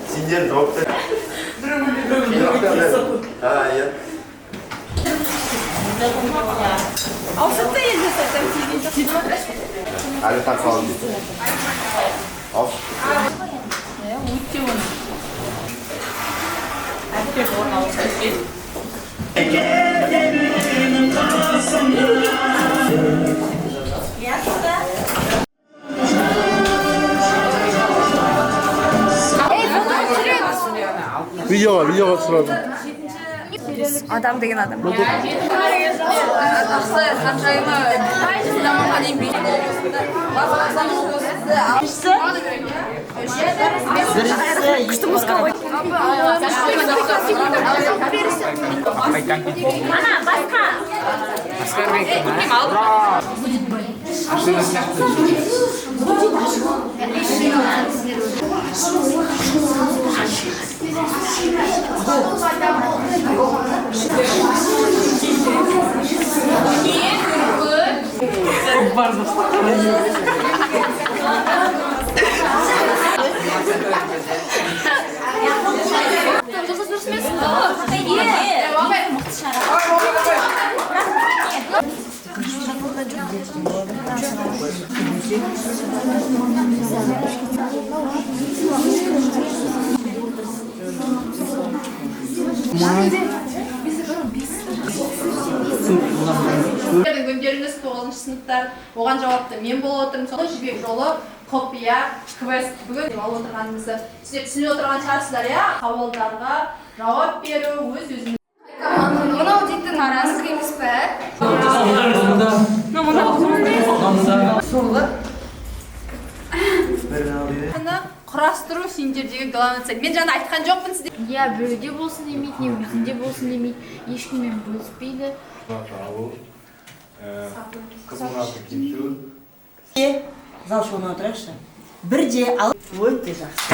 Сендер доктор. Iya. Ауысатса енді сәтем Ada tak kau gitu. Off. өте оны. Әпкер орын ауысатса. Videoga түсіреді. Адам деген адам. Күшті музыка ғой. Ана, басқа. Өндеріңіз 9-шы сыныптар, оған жауапты мен болып отырмын. Сол жібек жолы, құпия, квест бүгін алып отырғанымызды түсініп отырған шығарсыздар, иә? Қабылдарға жауап беру өз-өзіңіз. Мынау дейтін арасы емес пе? Құрастыру сендердегі главный цель. Мен жаңа айтқан жоқпын сізде. Иә, біреуде болсын демейді, не өзінде болсын демейді, ешкіммен бөліспейді. Қызмаға кету. Зал шоуына отырайықшы. Бірде алып өте жақсы.